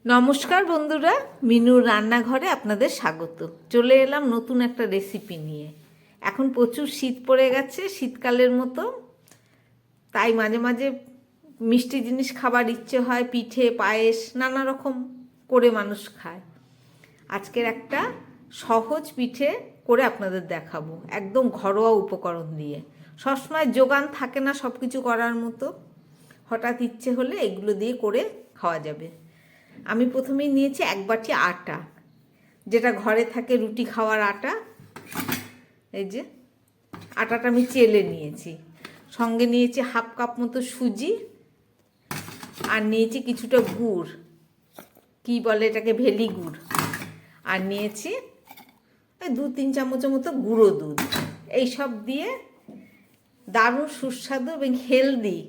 নমস্কার বন্ধুরা, মিনুর রান্নাঘরে আপনাদের স্বাগত। চলে এলাম নতুন একটা রেসিপি নিয়ে। এখন প্রচুর শীত পড়ে গেছে, শীতকালের মতো, তাই মাঝে মাঝে মিষ্টি জিনিস খাবার ইচ্ছে হয়। পিঠে, পায়েস, নানা রকম করে মানুষ খায়। আজকের একটা সহজ পিঠে করে আপনাদের দেখাবো, একদম ঘরোয়া উপকরণ দিয়ে। সবসময় জোগান থাকে না সব কিছু করার মতো, হঠাৎ ইচ্ছে হলে এগুলো দিয়ে করে খাওয়া যাবে। আমি প্রথমেই নিয়েছি 1 বাটি আটা, যেটা ঘরে থাকে রুটি খাওয়ার আটা। এই যে আটাটা আমি চেলে নিয়েছি। সঙ্গে নিয়েছি 1/2 কাপ মতো সুজি, আর নিয়েছি কিছুটা গুড়, কি বলে এটাকে, ভেলি গুড়। আর নিয়েছি 2-3 চামচের মতো গুঁড়ো দুধ। এই সব দিয়ে দারুণ সুস্বাদু এবং হেলদি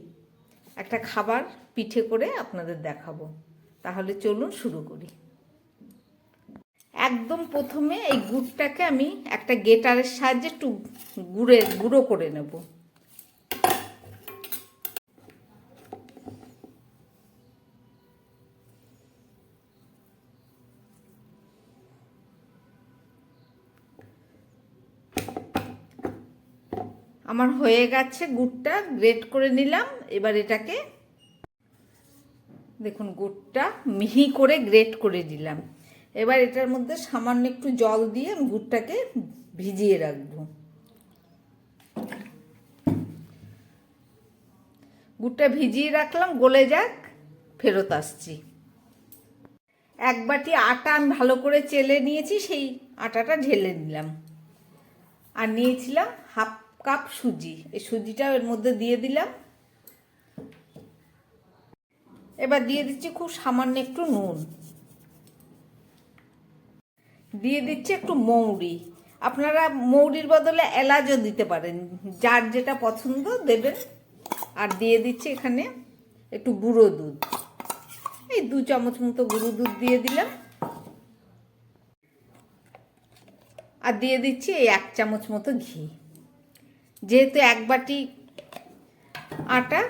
একটা খাবার পিঠে করে আপনাদের দেখাবো। তাহলে চলুন শুরু করি। একদম প্রথমে এই গুড়টাকে আমি একটা গ্রেটারের সাহায্যে একটু গুঁড়ো করে নেব। আমার হয়ে গেছে, গুড়টা গ্রেট করে নিলাম। এবার এটাকে দেখুন, গুড়টা মিহি করে গ্রেট করে দিলাম। এবার এটার মধ্যে সামান্য একটু জল দিয়ে আমি গুড়টাকে ভিজিয়ে রাখবো। গুড়টা ভিজিয়ে রাখলাম, গলে যাক, ফেরত আসছি। 1 বাটি আটা আমি ভালো করে চেলে নিয়েছি, সেই আটাটা ঢেলে নিলাম। আর নিয়েছিলাম 1/2 কাপ সুজি, এই সুজিটাও এর মধ্যে দিয়ে দিলাম। এবার দিয়ে দিচ্ছি খুব সামান্য একটু নুন, দিয়ে দিচ্ছি একটু মৌরি। আপনারা মৌরির বদলে এলাচও দিতে পারেন, যার যেটা পছন্দ দেবেন। আর দিয়ে দিচ্ছি এখানে একটু গুঁড়ো দুধ, এই 2 চামচ মতো গুঁড়ো দুধ দিয়ে দিলাম। আর দিয়ে দিচ্ছি এই 1 চামচ মতো ঘি। যেহেতু 1 বাটি আটা,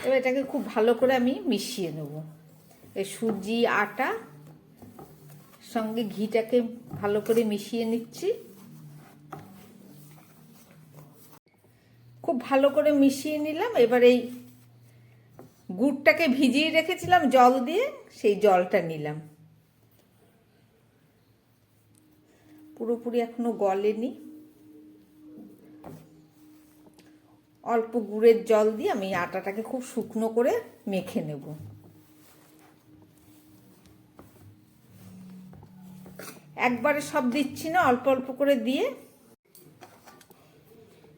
এবার এটাকে খুব ভালো করে আমি মিশিয়ে নেব। এই সুজি আটা সঙ্গে ঘিটাকে ভালো করে মিশিয়ে নিচ্ছি। খুব ভালো করে মিশিয়ে নিলাম। এবার এই গুড়টাকে ভিজিয়ে রেখেছিলাম জল দিয়ে, সেই জলটা নিলাম। পুরোপুরি এখনো গলেনি। অল্প গুড়ের জল দিয়ে আমি আটাটাকে খুব শুকনো করে মেখে নেব। একবারে সব দিচ্ছি না, অল্প অল্প করে দিয়ে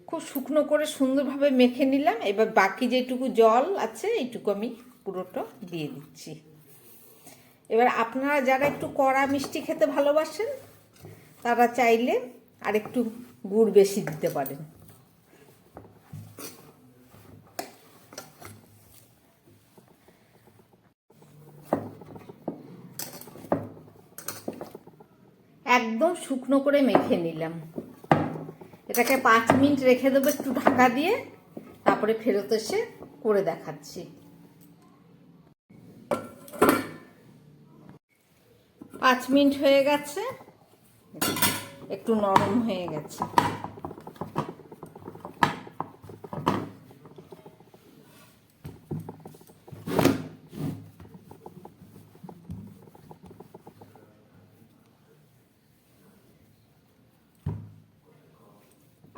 খুব শুকনো করে সুন্দরভাবে মেখে নিলাম। এবার বাকি যেটুকু জল আছে এইটুকু আমি পুরোটা দিয়ে দিচ্ছি। এবার আপনারা যারা একটু কড়া মিষ্টি খেতে ভালোবাসেন, তারা চাইলে আর একটু গুড় বেশি দিতে পারেন। একদম শুকনো করে মেখে নিলাম। এটাকে 5 মিনিট রেখে দেবো একটু ঢাকা দিয়ে, তারপরে ফেরত এসে করে দেখাচ্ছি। 5 মিনিট হয়ে গেছে, একটু নরম হয়ে গেছে।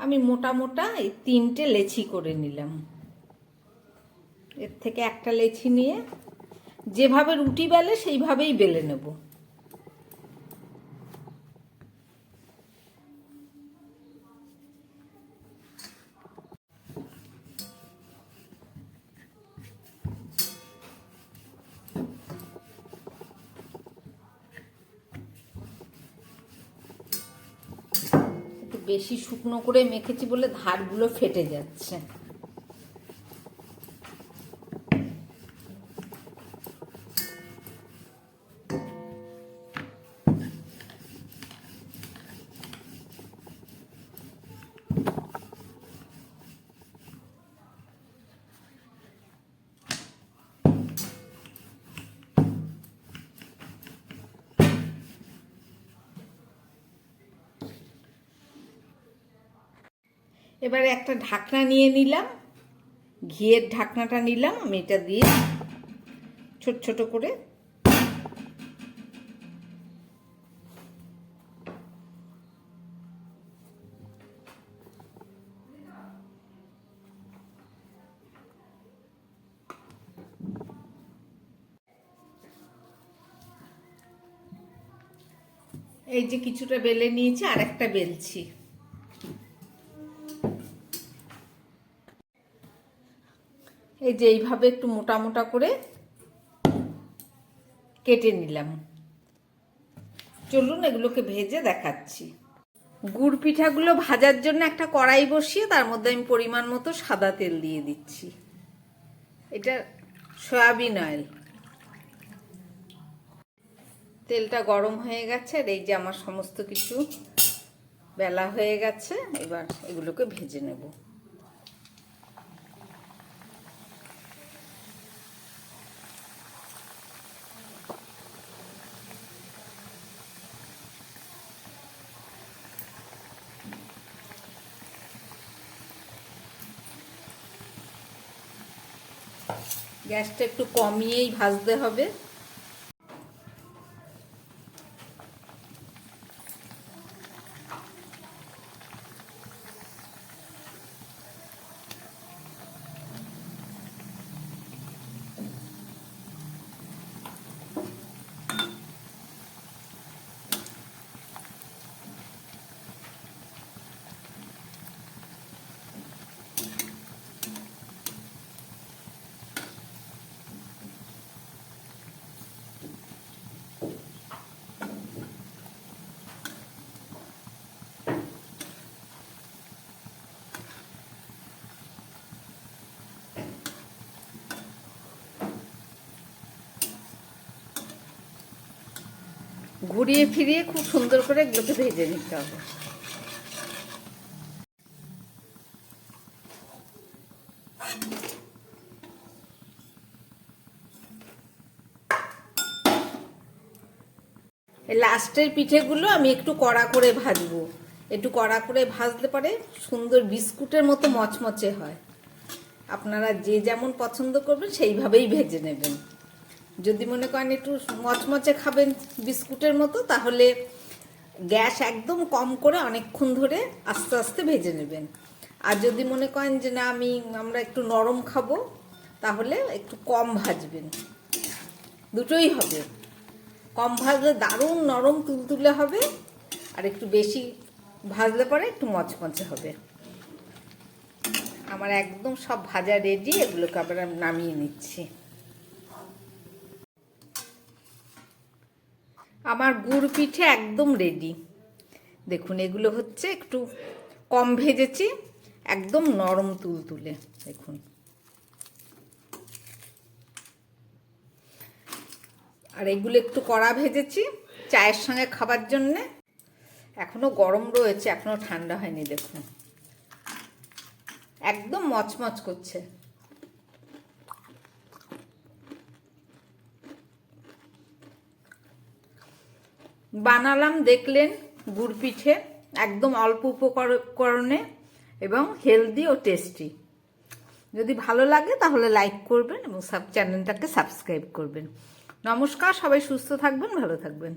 আমি মোটা মোটা এই 3টে লেচি করে নিলাম। এর থেকে একটা লেচি নিয়ে যেভাবে রুটি বেলে সেইভাবেই বেলে নেব। একটু বেশি শুকনো করে মেখেছি বলে ধারগুলো ফেটে যাচ্ছে। এবারে একটা ঢাকনা নিয়ে নিলাম, ঘিয়ের ঢাকনাটা নিলাম, আমি এটা দিয়ে ছোট ছোট করে এই যে কিছুটা বেলে নিয়েছি, আর একটা বেলছি। এই যে এইভাবে একটু মোটা মোটা করে কেটে নিলাম। চলুন এগুলোকে ভেজে দেখাচ্ছি। গুড় পিঠাগুলো ভাজার জন্য একটা কড়াই বসিয়ে তার মধ্যে আমি পরিমাণ মতো সাদা তেল দিয়ে দিচ্ছি। এটা সয়াবিন অয়েল। তেলটা গরম হয়ে গেছে, আর এই যে আমার সমস্ত কিছু বেলা হয়ে গেছে। এবার এগুলোকে ভেজে নেব। গ্যাসটা একটু কমিয়েই ভাজতে হবে। ঘুরিয়ে ফিরিয়ে খুব সুন্দর করে এগুলোকে ভেজে নিতে হবে। লাস্টের পিঠেগুলো আমি একটু কড়া করে ভাজবো। একটু কড়া করে ভাজলে পরে সুন্দর বিস্কুটের মতো মচমচে হয়। আপনারা যে যেমন পছন্দ করবেন সেইভাবেই ভেজে নেবেন। যদি মনে করেন একটু মচমচে খাবেন বিস্কুটের মতো, তাহলে গ্যাস একদম কম করে অনেকক্ষণ ধরে আস্তে আস্তে ভেজে নেবেন। আর যদি মনে করেন যে না আমরা একটু নরম খাবো, তাহলে একটু কম ভাজবেন। দুটোই হবে। কম ভাজলে দারুণ নরম তুলতুলে হবে, আর একটু বেশি ভাজলে পরে একটু মচমচে হবে। আমার একদম সব ভাজা রেডি। এগুলোকে আবার নামিয়ে নিচ্ছি। আমার গুড় পিঠে একদম রেডি। দেখুন এগুলো হচ্ছে একটু কম ভেজেছি, একদম নরম তুলতুলে। দেখুন আর এগুলো একটু কড়া ভেজেছি চায়ের সঙ্গে খাবার জন্যে। এখনো গরম রয়েছে, এখনো ঠান্ডা হয়নি। দেখুন একদম মচমচ করছে। বানালাম দেখলেন গুড় পিঠে, একদম অল্প উপকরণে এবং হেলদি ও টেস্টি। যদি ভালো লাগে তাহলে লাইক করবেন এবং চ্যানেলটাকে সাবস্ক্রাইব করবেন। নমস্কার, সবাই সুস্থ থাকবেন, ভালো থাকবেন।